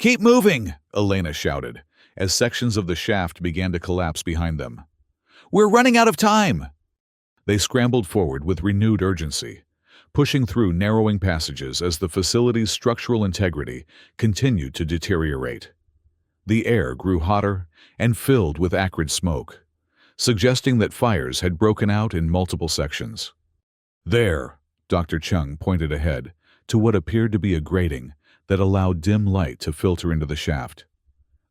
"Keep moving!" Elena shouted, as sections of the shaft began to collapse behind them. "We're running out of time!" They scrambled forward with renewed urgency, pushing through narrowing passages as the facility's structural integrity continued to deteriorate. The air grew hotter and filled with acrid smoke, suggesting that fires had broken out in multiple sections. "There," Dr. Chung pointed ahead to what appeared to be a grating that allowed dim light to filter into the shaft.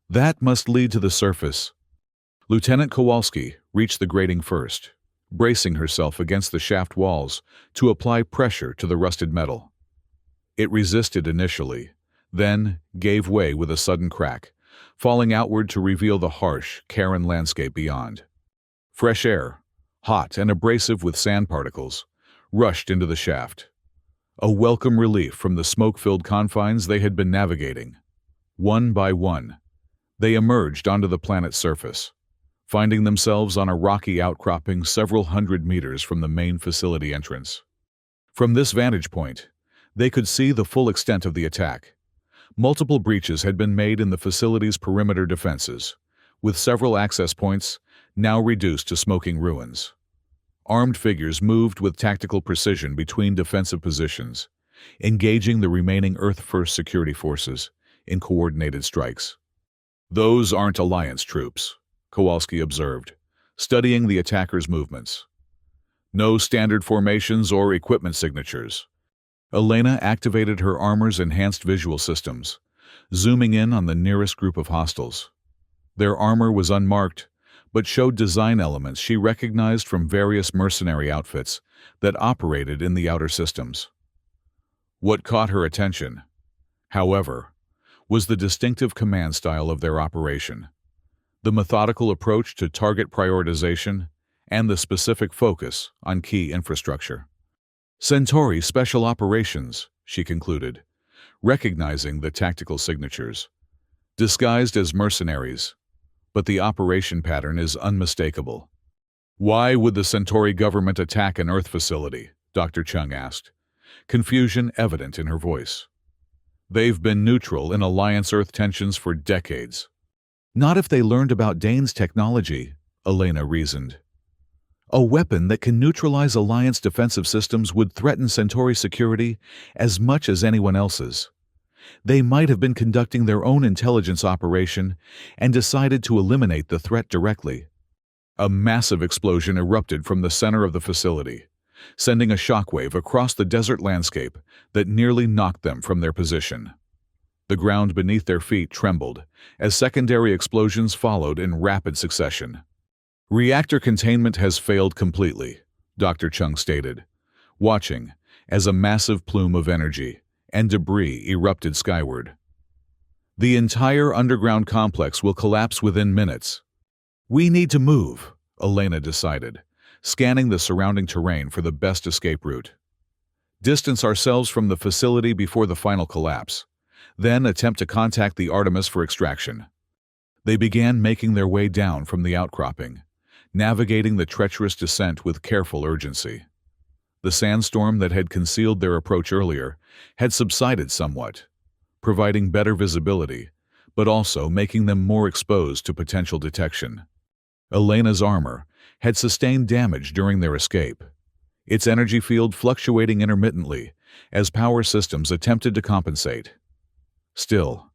"That must lead to the surface." Lieutenant Kowalski reached the grating first, bracing herself against the shaft walls to apply pressure to the rusted metal. It resisted initially, then gave way with a sudden crack, falling outward to reveal the harsh, Karen landscape beyond. Fresh air, hot and abrasive with sand particles, rushed into the shaft. A welcome relief from the smoke-filled confines they had been navigating. One by one, they emerged onto the planet's surface, finding themselves on a rocky outcropping several hundred meters from the main facility entrance. From this vantage point, they could see the full extent of the attack. Multiple breaches had been made in the facility's perimeter defenses, with several access points now reduced to smoking ruins. Armed figures moved with tactical precision between defensive positions, engaging the remaining Earth-First security forces in coordinated strikes. "Those aren't Alliance troops," Kowalski observed, studying the attackers' movements. "No standard formations or equipment signatures." Elena activated her armor's enhanced visual systems, zooming in on the nearest group of hostiles. Their armor was unmarked, but showed design elements she recognized from various mercenary outfits that operated in the outer systems. What caught her attention, however, was the distinctive command style of their operation, the methodical approach to target prioritization, and the specific focus on key infrastructure. "Centauri Special Operations," she concluded, recognizing the tactical signatures. "Disguised as mercenaries, but the operation pattern is unmistakable." "Why would the Centauri government attack an Earth facility?" Dr. Chung asked, confusion evident in her voice. "They've been neutral in Alliance-Earth tensions for decades." "Not if they learned about Dane's technology," Elena reasoned. "A weapon that can neutralize Alliance defensive systems would threaten Centauri security as much as anyone else's. They might have been conducting their own intelligence operation and decided to eliminate the threat directly." A massive explosion erupted from the center of the facility, sending a shockwave across the desert landscape that nearly knocked them from their position. The ground beneath their feet trembled as secondary explosions followed in rapid succession. "Reactor containment has failed completely," Dr. Chung stated, watching as a massive plume of energy and debris erupted skyward. "The entire underground complex will collapse within minutes." "We need to move," Elena decided, scanning the surrounding terrain for the best escape route. "Distance ourselves from the facility before the final collapse, then attempt to contact the Artemis for extraction." They began making their way down from the outcropping, navigating the treacherous descent with careful urgency. The sandstorm that had concealed their approach earlier had subsided somewhat, providing better visibility, but also making them more exposed to potential detection. Elena's armor had sustained damage during their escape, its energy field fluctuating intermittently as power systems attempted to compensate. Still,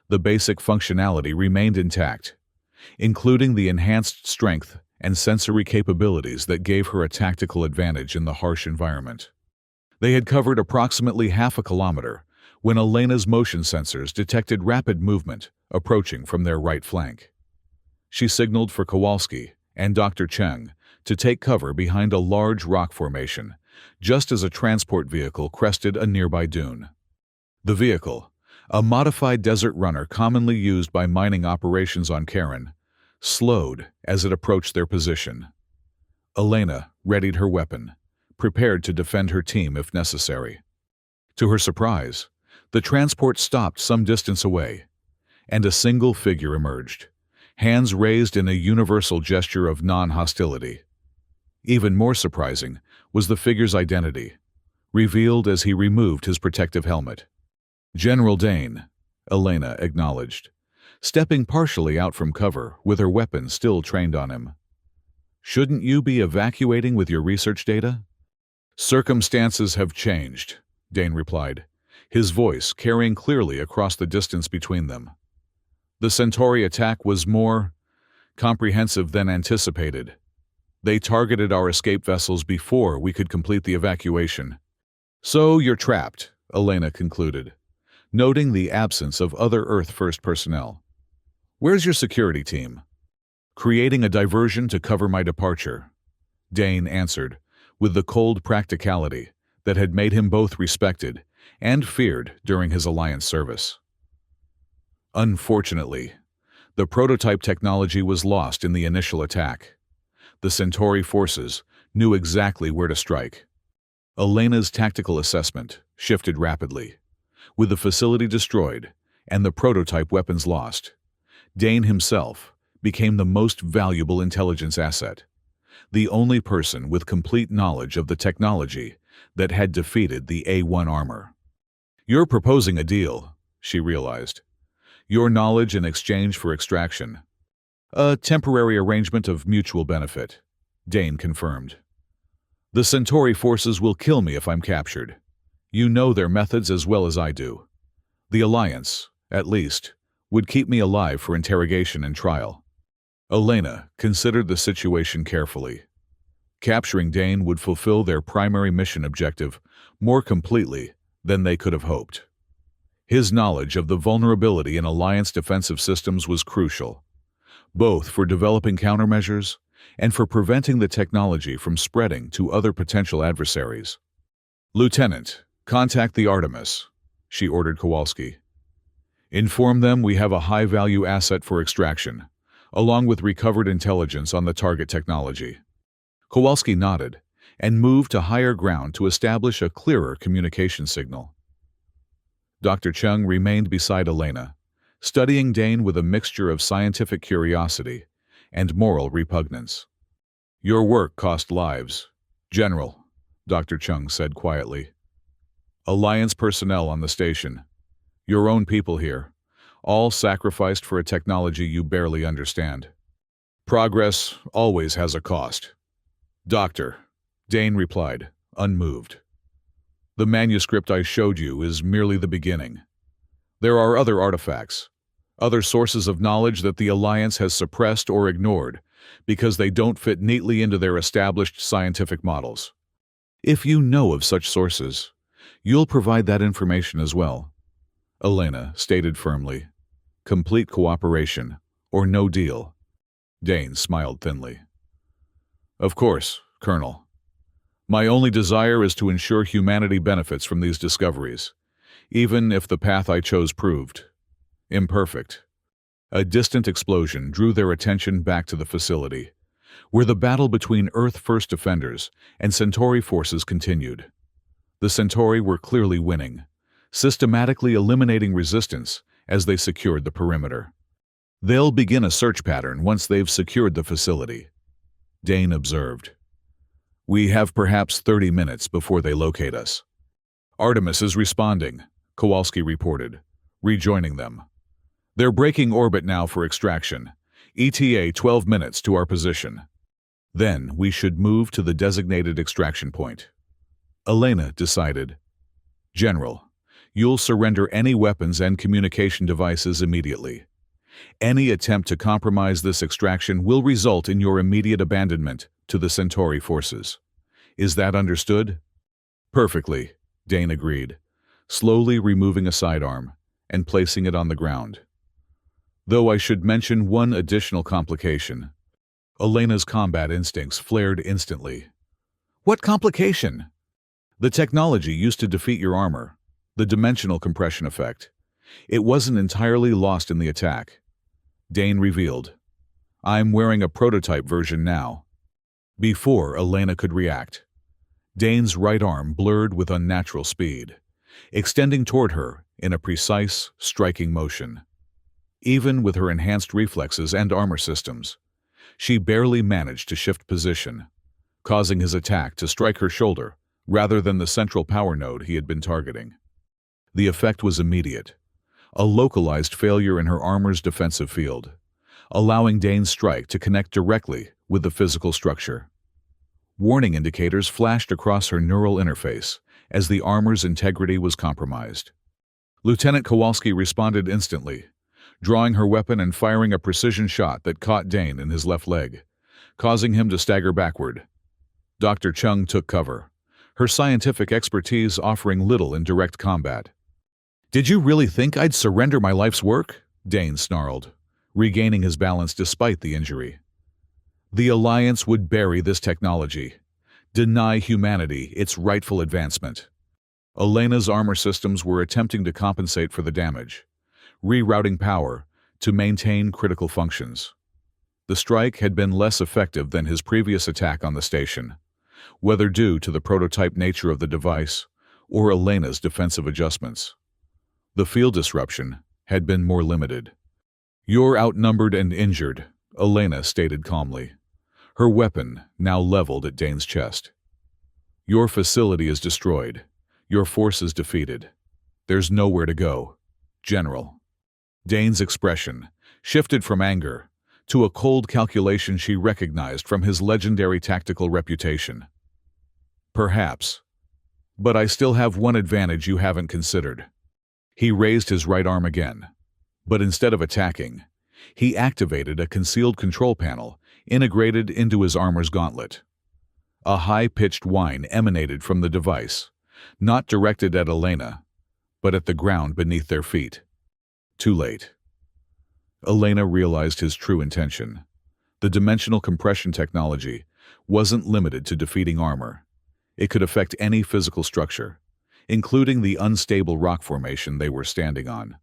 the basic functionality remained intact, including the enhanced strength and sensory capabilities that gave her a tactical advantage in the harsh environment. They had covered approximately half a kilometer when Elena's motion sensors detected rapid movement approaching from their right flank. She signaled for Kowalski and Dr. Cheng to take cover behind a large rock formation, just as a transport vehicle crested a nearby dune. The vehicle, a modified desert runner commonly used by mining operations on Karen, slowed as it approached their position. Elena readied her weapon, prepared to defend her team if necessary. To her surprise, the transport stopped some distance away, and a single figure emerged, hands raised in a universal gesture of non-hostility. Even more surprising was the figure's identity, revealed as he removed his protective helmet. "General Dane," Elena acknowledged, stepping partially out from cover with her weapon still trained on him. Shouldn't you be evacuating with your research data? Circumstances have changed, Dane replied, his voice carrying clearly across the distance between them. The Centauri attack was more comprehensive than anticipated. They targeted our escape vessels before we could complete the evacuation. So you're trapped, Elena concluded, noting the absence of other Earth-First personnel. Where's your security team? Creating a diversion to cover my departure, Dane answered, with the cold practicality that had made him both respected and feared during his Alliance service. Unfortunately, the prototype technology was lost in the initial attack. The Centauri forces knew exactly where to strike. Elena's tactical assessment shifted rapidly. With the facility destroyed and the prototype weapons lost, Dane himself became the most valuable intelligence asset, the only person with complete knowledge of the technology that had defeated the A1 armor. You're proposing a deal, she realized. Your knowledge in exchange for extraction. A temporary arrangement of mutual benefit, Dane confirmed. The Centauri forces will kill me if I'm captured. You know their methods as well as I do. The Alliance, at least, would keep me alive for interrogation and trial. Elena considered the situation carefully. Capturing Dane would fulfill their primary mission objective more completely than they could have hoped. His knowledge of the vulnerability in Alliance defensive systems was crucial, both for developing countermeasures and for preventing the technology from spreading to other potential adversaries. Lieutenant, contact the Artemis, she ordered Kowalski. Inform them we have a high-value asset for extraction, along with recovered intelligence on the target technology. Kowalski nodded and moved to higher ground to establish a clearer communication signal. Dr. Chung remained beside Elena, studying Dane with a mixture of scientific curiosity and moral repugnance. Your work cost lives, General, Dr. Chung said quietly. Alliance personnel on the station. Your own people here, all sacrificed for a technology you barely understand. Progress always has a cost. Doctor, Dane replied, unmoved. The manuscript I showed you is merely the beginning. There are other artifacts, other sources of knowledge that the Alliance has suppressed or ignored because they don't fit neatly into their established scientific models. If you know of such sources, you'll provide that information as well, Elena stated firmly. Complete cooperation, or no deal. Dane smiled thinly. Of course, Colonel. My only desire is to ensure humanity benefits from these discoveries, even if the path I chose proved imperfect. A distant explosion drew their attention back to the facility, where the battle between Earth-First defenders and Centauri forces continued. The Centauri were clearly winning, systematically eliminating resistance as they secured the perimeter. They'll begin a search pattern once they've secured the facility, Dane observed. We have perhaps 30 minutes before they locate us. Artemis is responding, Kowalski reported, rejoining them. They're breaking orbit now for extraction. ETA 12 minutes to our position. Then we should move to the designated extraction point. Elena decided. General, you'll surrender any weapons and communication devices immediately. Any attempt to compromise this extraction will result in your immediate abandonment to the Centauri forces. Is that understood? Perfectly, Dane agreed, slowly removing a sidearm and placing it on the ground. Though I should mention one additional complication. Elena's combat instincts flared instantly. What complication? The technology used to defeat your armor, the dimensional compression effect. It wasn't entirely lost in the attack. Dane revealed. I'm wearing a prototype version now. Before Elena could react, Dane's right arm blurred with unnatural speed, extending toward her in a precise, striking motion. Even with her enhanced reflexes and armor systems, she barely managed to shift position, causing his attack to strike her shoulder rather than the central power node he had been targeting. The effect was immediate. a localized failure in her armor's defensive field, allowing Dane's strike to connect directly with the physical structure. Warning indicators flashed across her neural interface as the armor's integrity was compromised. Lieutenant Kowalski responded instantly, drawing her weapon and firing a precision shot that caught Dane in his left leg, causing him to stagger backward. Dr. Chung took cover, her scientific expertise offering little in direct combat. "Did you really think I'd surrender my life's work?" Dane snarled, regaining his balance despite the injury. The Alliance would bury this technology, deny humanity its rightful advancement. Elena's armor systems were attempting to compensate for the damage, rerouting power to maintain critical functions. The strike had been less effective than his previous attack on the station, whether due to the prototype nature of the device or Elena's defensive adjustments. The field disruption had been more limited. "You're outnumbered and injured," Elena stated calmly, her weapon now leveled at Dane's chest. "Your facility is destroyed. Your forces defeated. There's nowhere to go, General." Dane's expression shifted from anger to a cold calculation she recognized from his legendary tactical reputation. "Perhaps. But I still have one advantage you haven't considered." He raised his right arm again, but instead of attacking, he activated a concealed control panel integrated into his armor's gauntlet. A high-pitched whine emanated from the device, not directed at Elena, but at the ground beneath their feet. Too late. Elena realized his true intention. The dimensional compression technology wasn't limited to defeating armor. It could affect any physical structure, including the unstable rock formation they were standing on.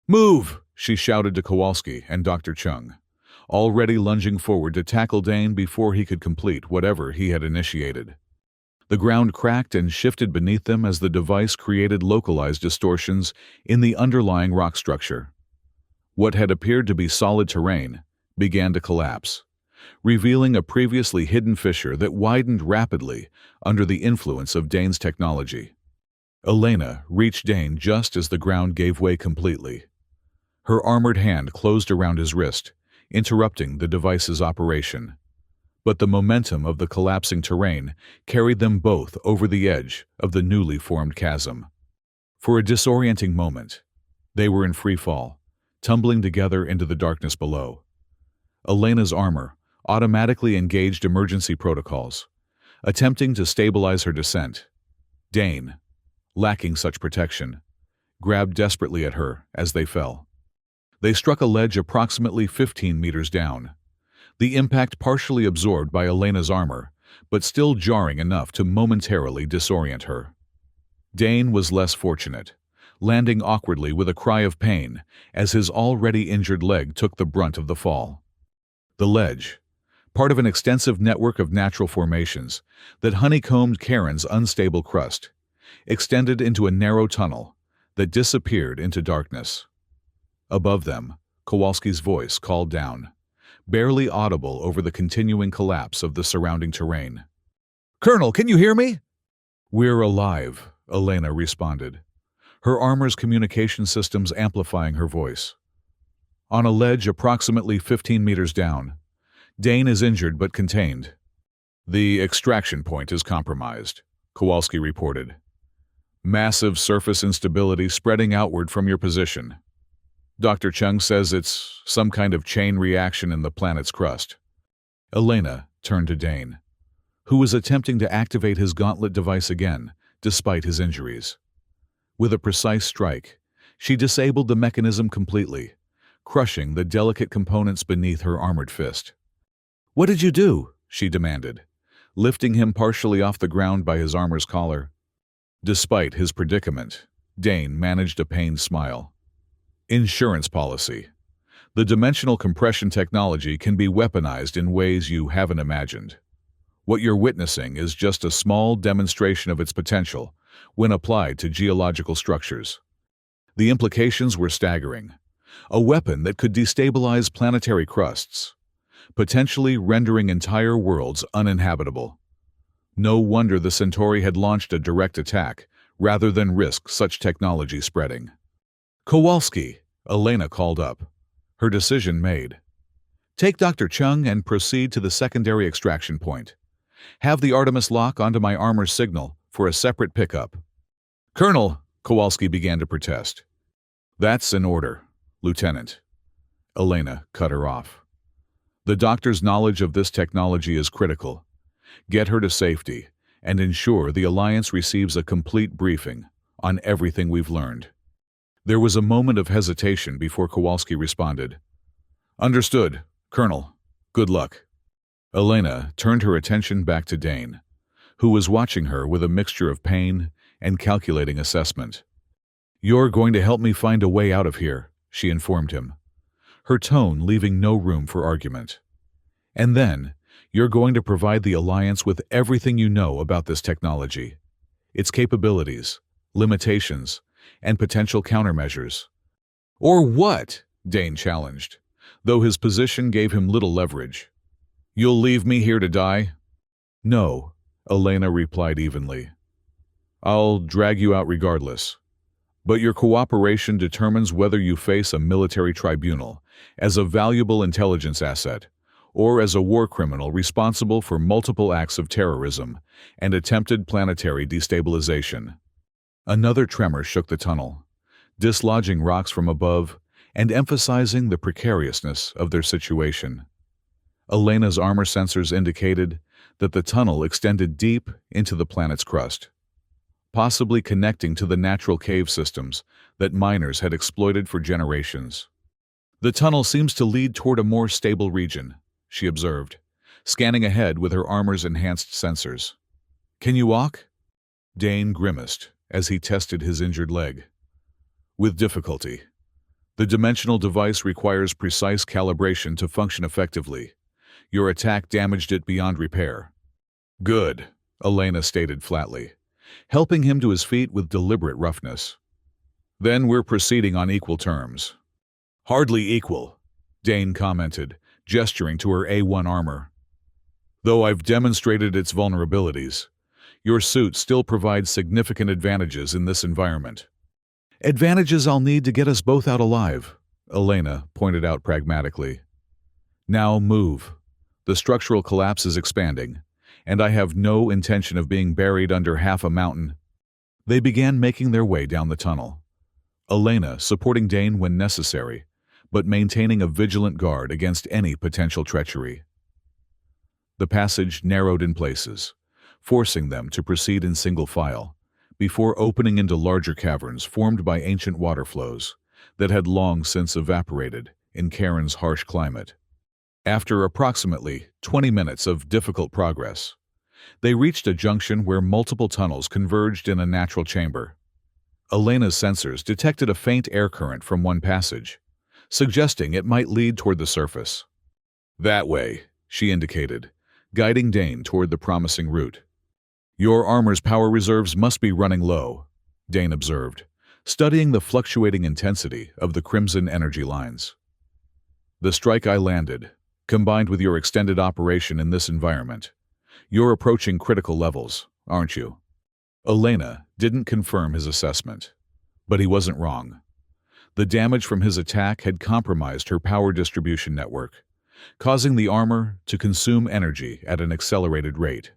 "Move!" she shouted to Kowalski and Dr. Chung, already lunging forward to tackle Dane before he could complete whatever he had initiated. The ground cracked and shifted beneath them as the device created localized distortions in the underlying rock structure. What had appeared to be solid terrain began to collapse, revealing a previously hidden fissure that widened rapidly under the influence of Dane's technology. Elena reached Dane just as the ground gave way completely. Her armored hand closed around his wrist, interrupting the device's operation. But the momentum of the collapsing terrain carried them both over the edge of the newly formed chasm. For a disorienting moment, they were in free fall, tumbling together into the darkness below. Elena's armor automatically engaged emergency protocols, attempting to stabilize her descent. Dane, lacking such protection, grabbed desperately at her as they fell. They struck a ledge approximately 15 meters down, the impact partially absorbed by Elena's armor, but still jarring enough to momentarily disorient her. Dane was less fortunate, landing awkwardly with a cry of pain as his already injured leg took the brunt of the fall. The ledge, part of an extensive network of natural formations that honeycombed Charon's unstable crust, extended into a narrow tunnel that disappeared into darkness. Above them, Kowalski's voice called down, barely audible over the continuing collapse of the surrounding terrain. "Colonel, can you hear me?" "We're alive," Elena responded, her armor's communication systems amplifying her voice. On a ledge approximately 15 meters down, Dane is injured but contained. "The extraction point is compromised," Kowalski reported. "Massive surface instability spreading outward from your position. Dr. Chung says it's some kind of chain reaction in the planet's crust." Elena turned to Dane, who was attempting to activate his gauntlet device again, despite his injuries. With a precise strike, she disabled the mechanism completely, crushing the delicate components beneath her armored fist. "What did you do?" she demanded, lifting him partially off the ground by his armor's collar. Despite his predicament, Dane managed a pained smile. "Insurance policy. The dimensional compression technology can be weaponized in ways you haven't imagined. What you're witnessing is just a small demonstration of its potential when applied to geological structures." The implications were staggering. A weapon that could destabilize planetary crusts, potentially rendering entire worlds uninhabitable. No wonder the Centauri had launched a direct attack rather than risk such technology spreading. Kowalski, Elena called up. Her decision made. Take Dr. Chung and proceed to the secondary extraction point. Have the Artemis lock onto my armor's signal for a separate pickup. Colonel, Kowalski began to protest. That's an order, Lieutenant. Elena cut her off. The doctor's knowledge of this technology is critical. Get her to safety and ensure the Alliance receives a complete briefing on everything we've learned. There was a moment of hesitation before Kowalski responded. Understood, Colonel. Good luck. Elena turned her attention back to Dane, who was watching her with a mixture of pain and calculating assessment. You're going to help me find a way out of here, she informed him, her tone leaving no room for argument. And then, you're going to provide the Alliance with everything you know about this technology, its capabilities, limitations, and potential countermeasures. Or what? Dane challenged, though his position gave him little leverage. You'll leave me here to die? No, Elena replied evenly. I'll drag you out regardless. But your cooperation determines whether you face a military tribunal as a valuable intelligence asset or as a war criminal responsible for multiple acts of terrorism and attempted planetary destabilization. Another tremor shook the tunnel, dislodging rocks from above and emphasizing the precariousness of their situation. Elena's armor sensors indicated that the tunnel extended deep into the planet's crust, possibly connecting to the natural cave systems that miners had exploited for generations. The tunnel seems to lead toward a more stable region, she observed, scanning ahead with her armor's enhanced sensors. Can you walk? Dane grimaced as he tested his injured leg. With difficulty. The dimensional device requires precise calibration to function effectively. Your attack damaged it beyond repair. Good, Elena stated flatly, helping him to his feet with deliberate roughness. Then we're proceeding on equal terms. Hardly equal, Dane commented, gesturing to her A1 armor. Though I've demonstrated its vulnerabilities, your suit still provides significant advantages in this environment. Advantages I'll need to get us both out alive, Elena pointed out pragmatically. Now move. The structural collapse is expanding, and I have no intention of being buried under half a mountain. They began making their way down the tunnel, Elena supporting Dane when necessary, but maintaining a vigilant guard against any potential treachery. The passage narrowed in places, forcing them to proceed in single file, before opening into larger caverns formed by ancient water flows that had long since evaporated in Karen's harsh climate. After approximately 20 minutes of difficult progress, they reached a junction where multiple tunnels converged in a natural chamber. Elena's sensors detected a faint air current from one passage, suggesting it might lead toward the surface. That way, she indicated, guiding Dane toward the promising route. Your armor's power reserves must be running low, Dane observed, studying the fluctuating intensity of the crimson energy lines. The strike I landed, combined with your extended operation in this environment, you're approaching critical levels, aren't you? Elena didn't confirm his assessment, but he wasn't wrong. The damage from his attack had compromised her power distribution network, causing the armor to consume energy at an accelerated rate.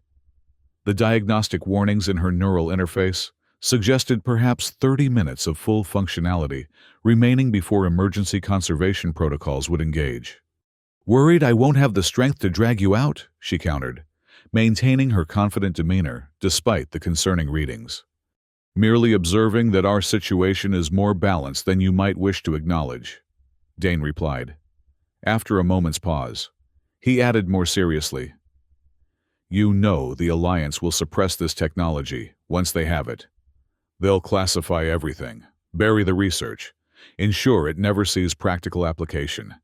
The diagnostic warnings in her neural interface suggested perhaps 30 minutes of full functionality remaining before emergency conservation protocols would engage. Worried I won't have the strength to drag you out, she countered, maintaining her confident demeanor despite the concerning readings. Merely observing that our situation is more balanced than you might wish to acknowledge, Dane replied. After a moment's pause, he added more seriously, You know the Alliance will suppress this technology once they have it. They'll classify everything, bury the research, ensure it never sees practical application,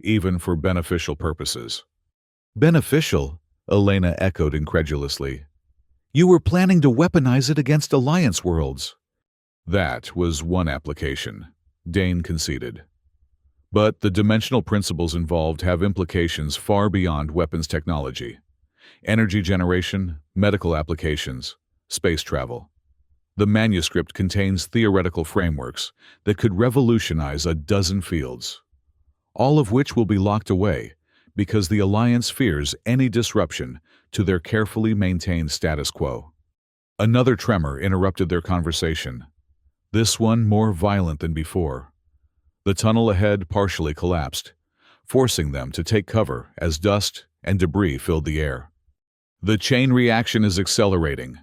even for beneficial purposes. Beneficial? Elena echoed incredulously. You were planning to weaponize it against Alliance worlds. That was one application, Dane conceded. But the dimensional principles involved have implications far beyond weapons technology. Energy generation, medical applications, space travel. The manuscript contains theoretical frameworks that could revolutionize a dozen fields, all of which will be locked away because the Alliance fears any disruption to their carefully maintained status quo. Another tremor interrupted their conversation, this one more violent than before. The tunnel ahead partially collapsed, forcing them to take cover as dust and debris filled the air. "The chain reaction is accelerating,"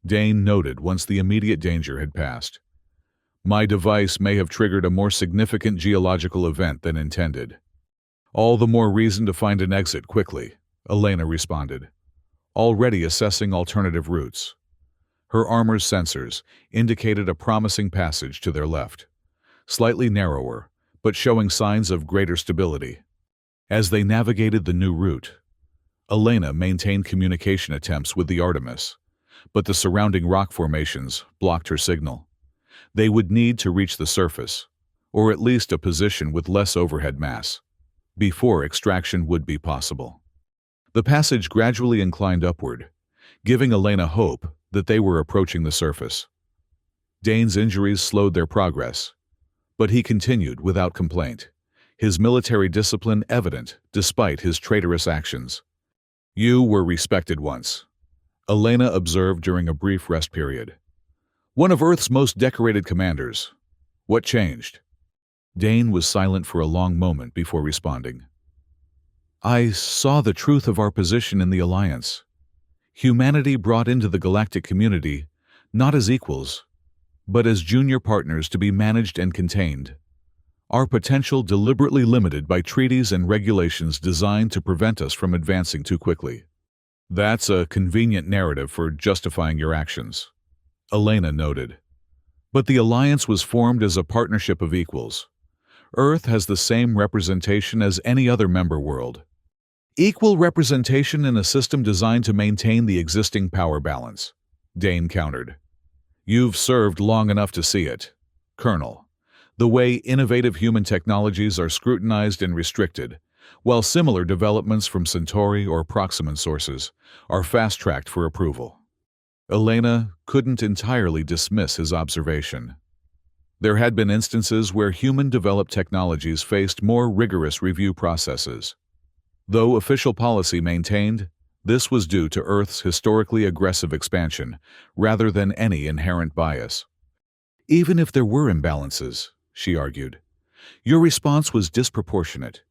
Dane noted once the immediate danger had passed. "My device may have triggered a more significant geological event than intended." "All the more reason to find an exit quickly," Elena responded, already assessing alternative routes. Her armor's sensors indicated a promising passage to their left, slightly narrower, but showing signs of greater stability. As they navigated the new route, Elena maintained communication attempts with the Artemis, but the surrounding rock formations blocked her signal. They would need to reach the surface, or at least a position with less overhead mass, before extraction would be possible. The passage gradually inclined upward, giving Elena hope that they were approaching the surface. Dane's injuries slowed their progress, but he continued without complaint, his military discipline evident despite his traitorous actions. "You were respected once," Elena observed during a brief rest period. "One of Earth's most decorated commanders. What changed?" Dane was silent for a long moment before responding. "I saw the truth of our position in the Alliance. Humanity brought into the galactic community, not as equals, but as junior partners to be managed and contained. Our potential deliberately limited by treaties and regulations designed to prevent us from advancing too quickly." "That's a convenient narrative for justifying your actions," Elena noted. "But the Alliance was formed as a partnership of equals. Earth has the same representation as any other member world. Equal representation in a system designed to maintain the existing power balance," Dane countered. "You've served long enough to see it, Colonel. The way innovative human technologies are scrutinized and restricted, while similar developments from Centauri or Proxima sources are fast-tracked for approval." Elena couldn't entirely dismiss his observation. There had been instances where human-developed technologies faced more rigorous review processes. Though official policy maintained, this was due to Earth's historically aggressive expansion rather than any inherent bias. "Even if there were imbalances," she argued, "your response was disproportionate.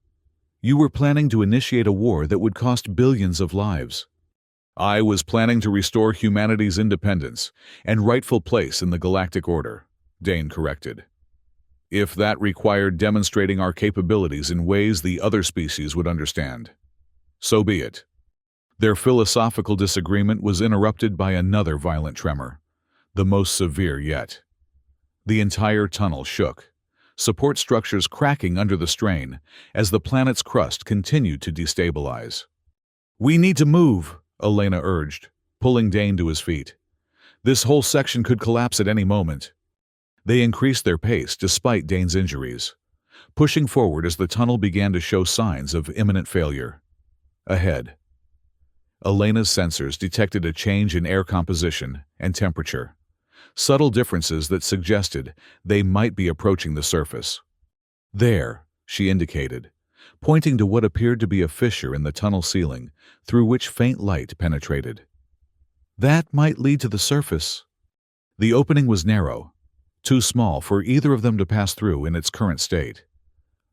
You were planning to initiate a war that would cost billions of lives." "I was planning to restore humanity's independence and rightful place in the galactic order," Dane corrected. "If that required demonstrating our capabilities in ways the other species would understand, so be it." Their philosophical disagreement was interrupted by another violent tremor, the most severe yet. The entire tunnel shook, support structures cracking under the strain as the planet's crust continued to destabilize. "We need to move," Elena urged, pulling Dane to his feet. "This whole section could collapse at any moment." They increased their pace despite Dane's injuries, pushing forward as the tunnel began to show signs of imminent failure. Ahead, Elena's sensors detected a change in air composition and temperature, subtle differences that suggested they might be approaching the surface. "There," she indicated, pointing to what appeared to be a fissure in the tunnel ceiling through which faint light penetrated. "That might lead to the surface." The opening was narrow, too small for either of them to pass through in its current state.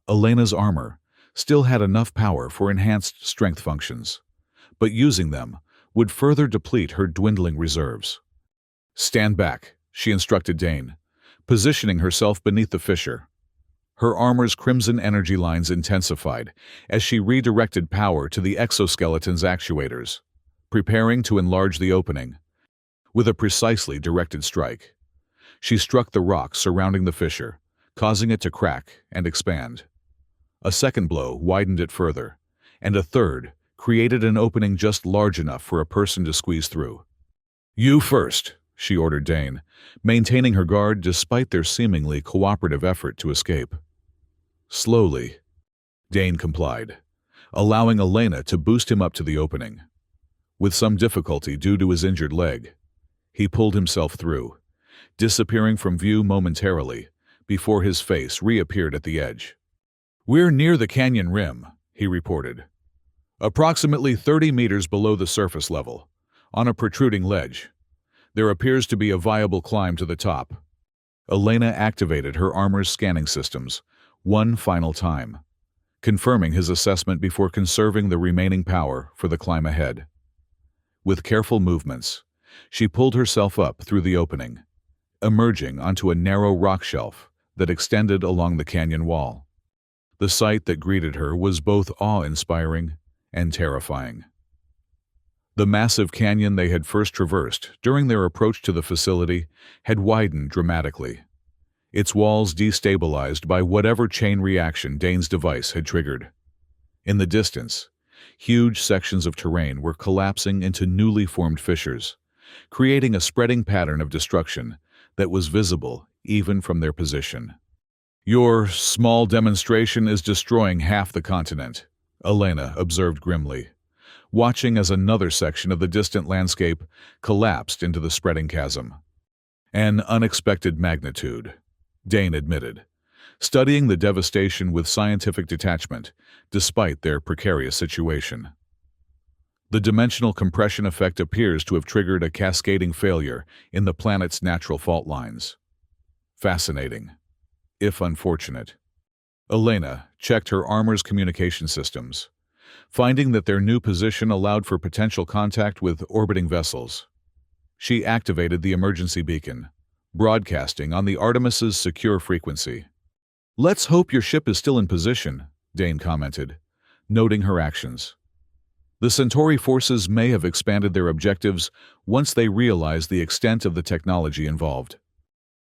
Elena's armor still had enough power for enhanced strength functions, but using them would further deplete her dwindling reserves. "Stand back," she instructed Dane, positioning herself beneath the fissure. Her armor's crimson energy lines intensified as she redirected power to the exoskeleton's actuators, preparing to enlarge the opening. With a precisely directed strike, she struck the rock surrounding the fissure, causing it to crack and expand. A second blow widened it further, and a third created an opening just large enough for a person to squeeze through. "You first," she ordered Dane, maintaining her guard despite their seemingly cooperative effort to escape. Slowly, Dane complied, allowing Elena to boost him up to the opening. With some difficulty due to his injured leg, he pulled himself through, disappearing from view momentarily before his face reappeared at the edge. "We're near the canyon rim," he reported. "Approximately 30 meters below the surface level, on a protruding ledge. There appears to be a viable climb to the top." Elena activated her armor's scanning systems one final time, confirming his assessment before conserving the remaining power for the climb ahead. With careful movements, she pulled herself up through the opening, emerging onto a narrow rock shelf that extended along the canyon wall. The sight that greeted her was both awe-inspiring and terrifying. The massive canyon they had first traversed during their approach to the facility had widened dramatically, its walls destabilized by whatever chain reaction Dane's device had triggered. In the distance, huge sections of terrain were collapsing into newly formed fissures, creating a spreading pattern of destruction that was visible even from their position. "Your small demonstration is destroying half the continent," Elena observed grimly, watching as another section of the distant landscape collapsed into the spreading chasm. "An unexpected magnitude," Dane admitted, studying the devastation with scientific detachment despite their precarious situation. "The dimensional compression effect appears to have triggered a cascading failure in the planet's natural fault lines. Fascinating, if unfortunate." Elena checked her armor's communication systems, finding that their new position allowed for potential contact with orbiting vessels. She activated the emergency beacon, broadcasting on the Artemis's secure frequency. "Let's hope your ship is still in position," Dane commented, noting her actions. "The Centauri forces may have expanded their objectives once they realized the extent of the technology involved.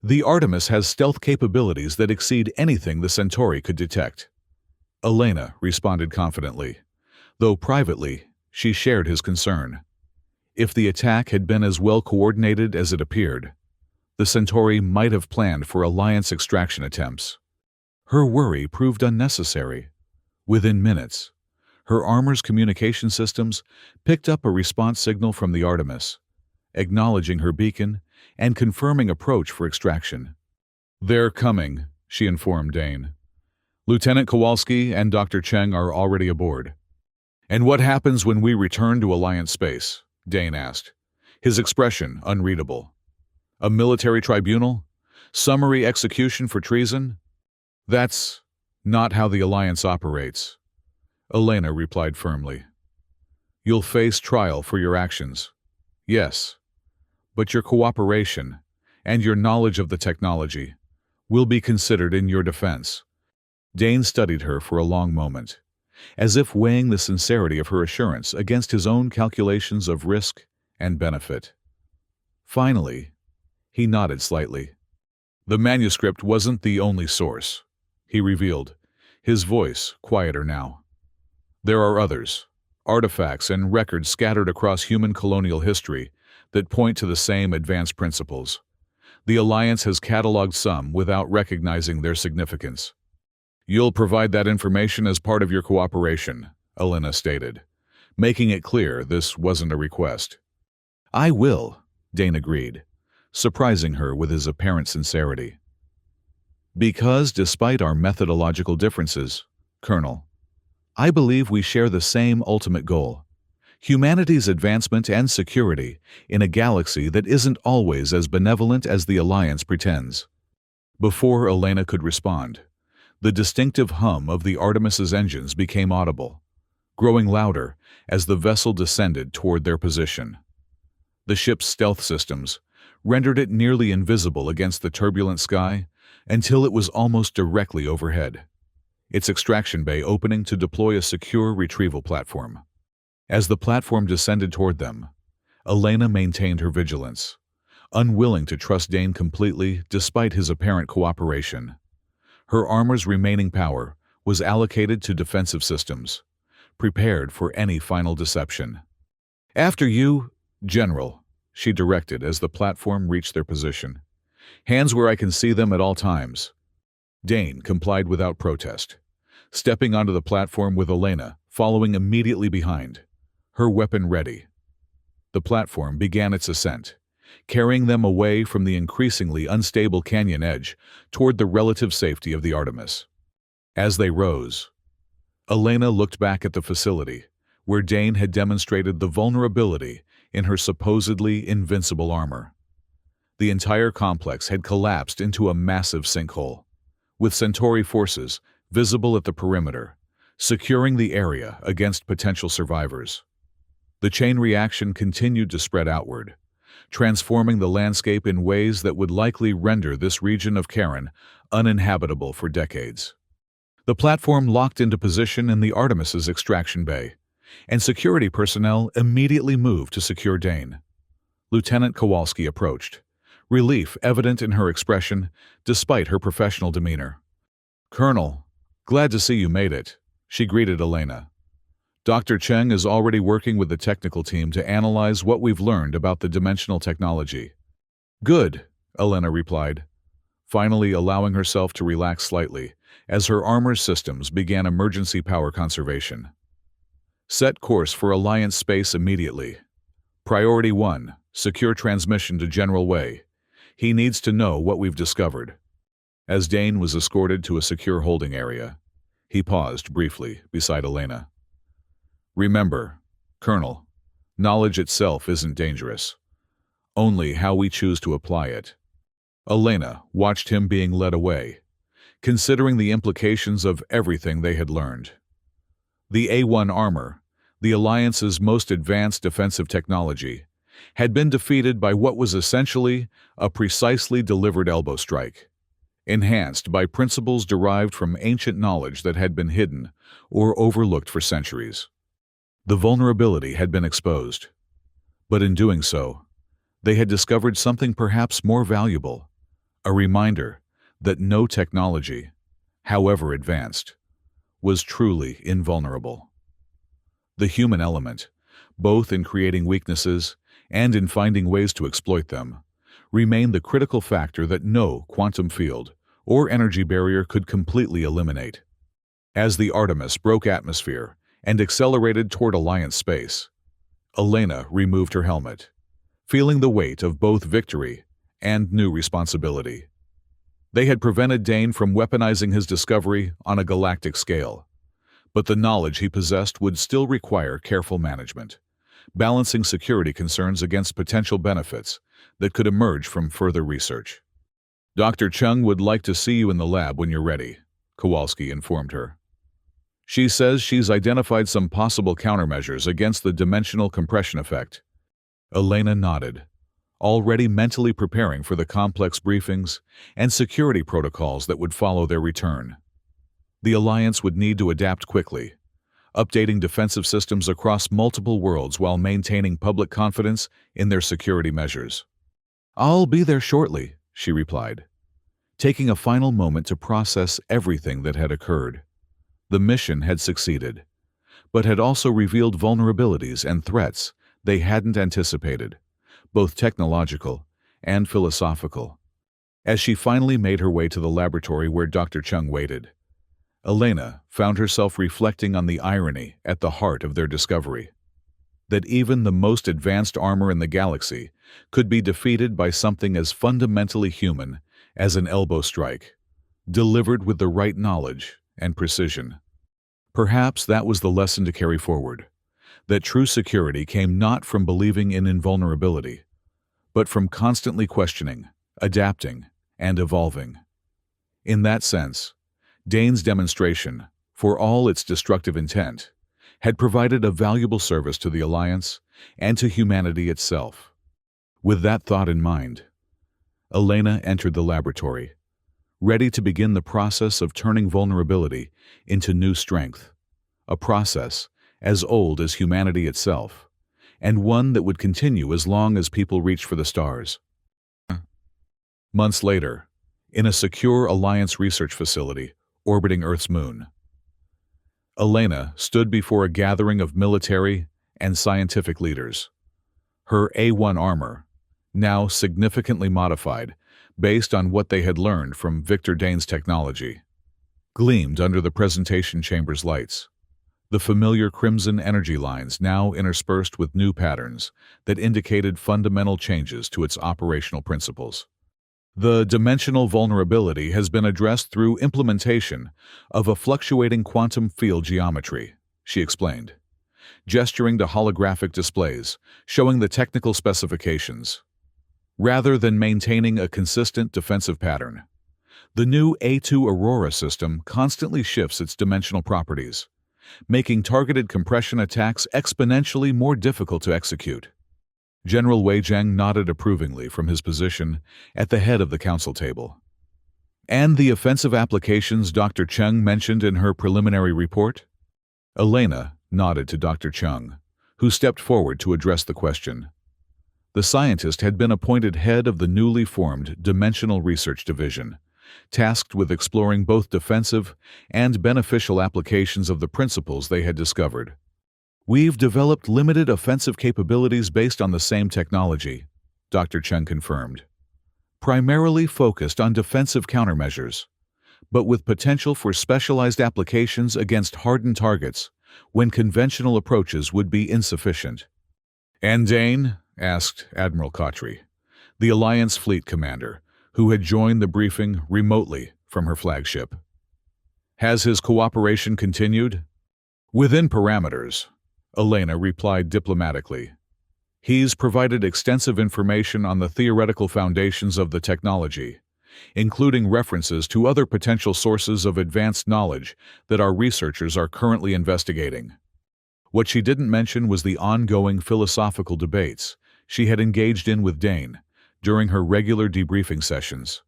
The Artemis has stealth capabilities that exceed anything the Centauri could detect." Elena responded confidently, though privately she shared his concern. If the attack had been as well coordinated as it appeared, the Centauri might have planned for Alliance extraction attempts. Her worry proved unnecessary. Within minutes, her armor's communication systems picked up a response signal from the Artemis, acknowledging her beacon and confirming approach for extraction. "They're coming," she informed Dane. "Lieutenant Kowalski and Dr. Cheng are already aboard." "And what happens when we return to Alliance space?" Dane asked, his expression unreadable. "A military tribunal? Summary execution for treason?" "That's not how the Alliance operates," Elena replied firmly. "You'll face trial for your actions. Yes, but your cooperation and your knowledge of the technology will be considered in your defense." Dane studied her for a long moment, as if weighing the sincerity of her assurance against his own calculations of risk and benefit. Finally, he nodded slightly. "The manuscript wasn't the only source," he revealed, his voice quieter now. "There are others, artifacts and records scattered across human colonial history that point to the same advanced principles. The Alliance has cataloged some without recognizing their significance." "You'll provide that information as part of your cooperation," Elena stated, making it clear this wasn't a request. "I will," Dane agreed, surprising her with his apparent sincerity. "Because despite our methodological differences, Colonel, I believe we share the same ultimate goal: humanity's advancement and security in a galaxy that isn't always as benevolent as the Alliance pretends." Before Elena could respond, the distinctive hum of the Artemis's engines became audible, growing louder as the vessel descended toward their position. The ship's stealth systems rendered it nearly invisible against the turbulent sky until it was almost directly overhead, its extraction bay opening to deploy a secure retrieval platform. As the platform descended toward them, Elena maintained her vigilance, unwilling to trust Dane completely despite his apparent cooperation. Her armor's remaining power was allocated to defensive systems, prepared for any final deception. "After you, General," she directed as the platform reached their position. "Hands where I can see them at all times." Dane complied without protest, stepping onto the platform with Elena following immediately behind, her weapon ready. The platform began its ascent, carrying them away from the increasingly unstable canyon edge toward the relative safety of the Artemis. As they rose, Elena looked back at the facility, where Dane had demonstrated the vulnerability in her supposedly invincible armor. The entire complex had collapsed into a massive sinkhole, with Centauri forces visible at the perimeter, securing the area against potential survivors. The chain reaction continued to spread outward, transforming the landscape in ways that would likely render this region of Charon uninhabitable for decades. The platform locked into position in the Artemis's extraction bay, and security personnel immediately moved to secure Dane. Lieutenant Kowalski approached, relief evident in her expression despite her professional demeanor. "Colonel, glad to see you made it," she greeted Elena. "Dr. Cheng is already working with the technical team to analyze what we've learned about the dimensional technology." "Good," Elena replied, finally allowing herself to relax slightly as her armor systems began emergency power conservation. "Set course for Alliance space immediately. Priority 1, secure transmission to General Wei. He needs to know what we've discovered." As Dane was escorted to a secure holding area, he paused briefly beside Elena. "Remember, Colonel, knowledge itself isn't dangerous. Only how we choose to apply it." Elena watched him being led away, considering the implications of everything they had learned. The A1 armor, the Alliance's most advanced defensive technology, had been defeated by what was essentially a precisely delivered elbow strike, enhanced by principles derived from ancient knowledge that had been hidden or overlooked for centuries. The vulnerability had been exposed, but in doing so, they had discovered something perhaps more valuable, a reminder that no technology, however advanced, was truly invulnerable. The human element, both in creating weaknesses and in finding ways to exploit them, remained the critical factor that no quantum field or energy barrier could completely eliminate. As the Artemis broke atmosphere and accelerated toward Alliance space, Elena removed her helmet, feeling the weight of both victory and new responsibility. They had prevented Dane from weaponizing his discovery on a galactic scale, but the knowledge he possessed would still require careful management, balancing security concerns against potential benefits that could emerge from further research. "Dr. Chung would like to see you in the lab when you're ready," Kowalski informed her. "She says she's identified some possible countermeasures against the dimensional compression effect." Elena nodded, already mentally preparing for the complex briefings and security protocols that would follow their return. The Alliance would need to adapt quickly, updating defensive systems across multiple worlds while maintaining public confidence in their security measures. "I'll be there shortly," she replied, taking a final moment to process everything that had occurred. The mission had succeeded, but had also revealed vulnerabilities and threats they hadn't anticipated, both technological and philosophical. As she finally made her way to the laboratory where Dr. Chung waited, Elena found herself reflecting on the irony at the heart of their discovery. That even the most advanced armor in the galaxy could be defeated by something as fundamentally human as an elbow strike, delivered with the right knowledge and precision. Perhaps that was the lesson to carry forward, that true security came not from believing in invulnerability, but from constantly questioning, adapting, and evolving. In that sense, Dane's demonstration, for all its destructive intent, had provided a valuable service to the Alliance and to humanity itself. With that thought in mind, Elena entered the laboratory, ready to begin the process of turning vulnerability into new strength, a process as old as humanity itself, and one that would continue as long as people reached for the stars. Months later, in a secure Alliance research facility orbiting Earth's moon, Elena stood before a gathering of military and scientific leaders. Her A1 armor, now significantly modified based on what they had learned from Victor Dane's technology, gleamed under the presentation chamber's lights. the familiar crimson energy lines now interspersed with new patterns that indicated fundamental changes to its operational principles. The dimensional vulnerability has been addressed through implementation of a fluctuating quantum field geometry, she explained, gesturing to holographic displays showing the technical specifications. Rather than maintaining a consistent defensive pattern, the new A2 Aurora system constantly shifts its dimensional properties, making targeted compression attacks exponentially more difficult to execute. General Wei Zheng nodded approvingly from his position at the head of the council table. And the offensive applications Dr. Cheng mentioned in her preliminary report? Elena nodded to Dr. Cheng, who stepped forward to address the question. The scientist had been appointed head of the newly formed Dimensional Research Division, tasked with exploring both defensive and beneficial applications of the principles they had discovered. We've developed limited offensive capabilities based on the same technology, Dr. Cheng confirmed, primarily focused on defensive countermeasures, but with potential for specialized applications against hardened targets when conventional approaches would be insufficient. And Dane? Asked Admiral Kotri, the Alliance fleet commander, who had joined the briefing remotely from her flagship. Has his cooperation continued? Within parameters, Elena replied diplomatically. He's provided extensive information on the theoretical foundations of the technology, including references to other potential sources of advanced knowledge that our researchers are currently investigating. What she didn't mention was the ongoing philosophical debates she had engaged in with Dane during her regular debriefing sessions,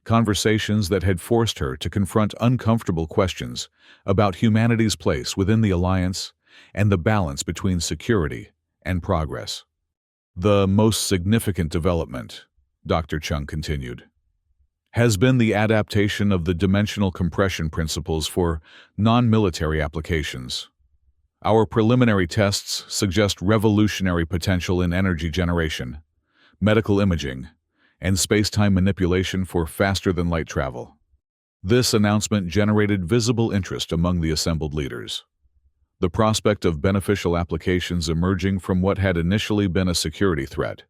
conversations that had forced her to confront uncomfortable questions about humanity's place within the Alliance and the balance between security and progress. The most significant development, Dr. Chung continued, has been the adaptation of the dimensional compression principles for non-military applications. Our preliminary tests suggest revolutionary potential in energy generation, medical imaging, and space-time manipulation for faster-than-light travel. This announcement generated visible interest among the assembled leaders. The prospect of beneficial applications emerging from what had initially been a security threat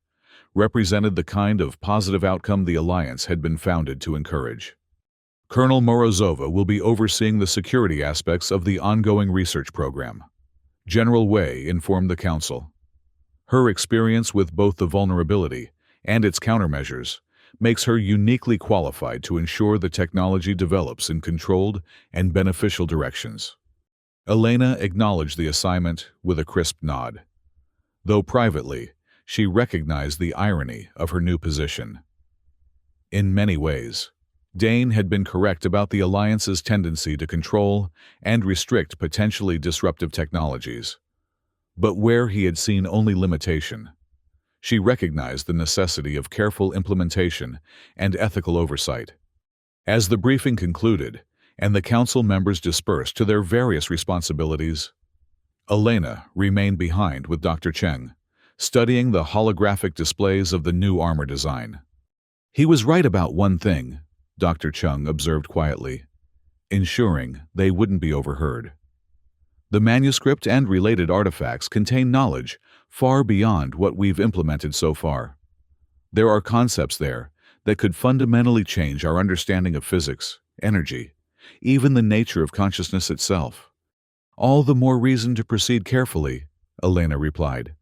represented the kind of positive outcome the Alliance had been founded to encourage. Colonel Morozova will be overseeing the security aspects of the ongoing research program, General Wei informed the Council. Her experience with both the vulnerability and its countermeasures makes her uniquely qualified to ensure the technology develops in controlled and beneficial directions. Elena acknowledged the assignment with a crisp nod, though privately she recognized the irony of her new position. In many ways, Dane had been correct about the Alliance's tendency to control and restrict potentially disruptive technologies. But where he had seen only limitation, she recognized the necessity of careful implementation and ethical oversight. As the briefing concluded and the Council members dispersed to their various responsibilities, Elena remained behind with Dr. Cheng, studying the holographic displays of the new armor design. He was right about one thing, Dr. Chung observed quietly, ensuring they wouldn't be overheard. The manuscript and related artifacts contain knowledge far beyond what we've implemented so far. There are concepts there that could fundamentally change our understanding of physics, energy, even the nature of consciousness itself. All the more reason to proceed carefully, Elena replied,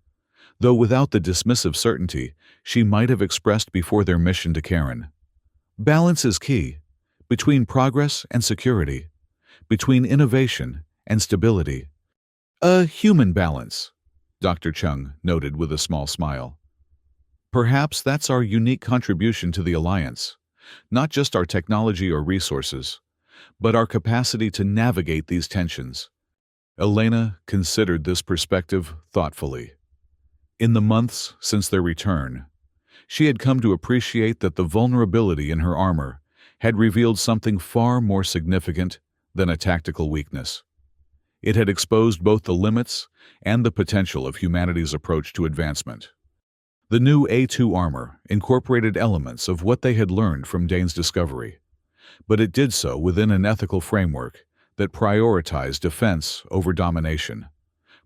though without the dismissive certainty she might have expressed before their mission to Karen. Balance is key, between progress and security, between innovation and stability. A human balance, Dr. Chung noted with a small smile. Perhaps that's our unique contribution to the Alliance, not just our technology or resources, but our capacity to navigate these tensions. Elena considered this perspective thoughtfully. In the months since their return, she had come to appreciate that the vulnerability in her armor had revealed something far more significant than a tactical weakness. It had exposed both the limits and the potential of humanity's approach to advancement. The new A2 armor incorporated elements of what they had learned from Dane's discovery, but it did so within an ethical framework that prioritized defense over domination,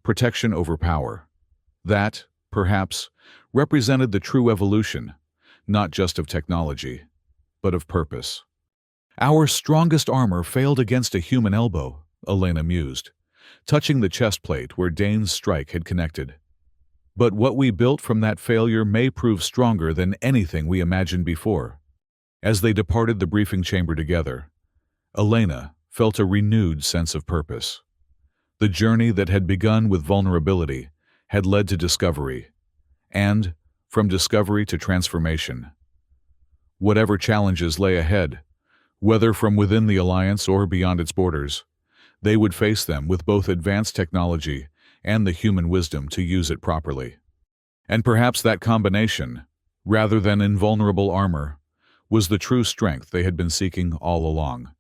protection over power. That, perhaps, represented the true evolution, not just of technology, but of purpose. Our strongest armor failed against a human elbow, Elena mused, touching the chest plate where Dane's strike had connected. But what we built from that failure may prove stronger than anything we imagined before. As they departed the briefing chamber together, Elena felt a renewed sense of purpose. The journey that had begun with vulnerability had led to discovery, and from discovery to transformation. Whatever challenges lay ahead, whether from within the Alliance or beyond its borders, they would face them with both advanced technology and the human wisdom to use it properly. And perhaps that combination, rather than invulnerable armor, was the true strength they had been seeking all along.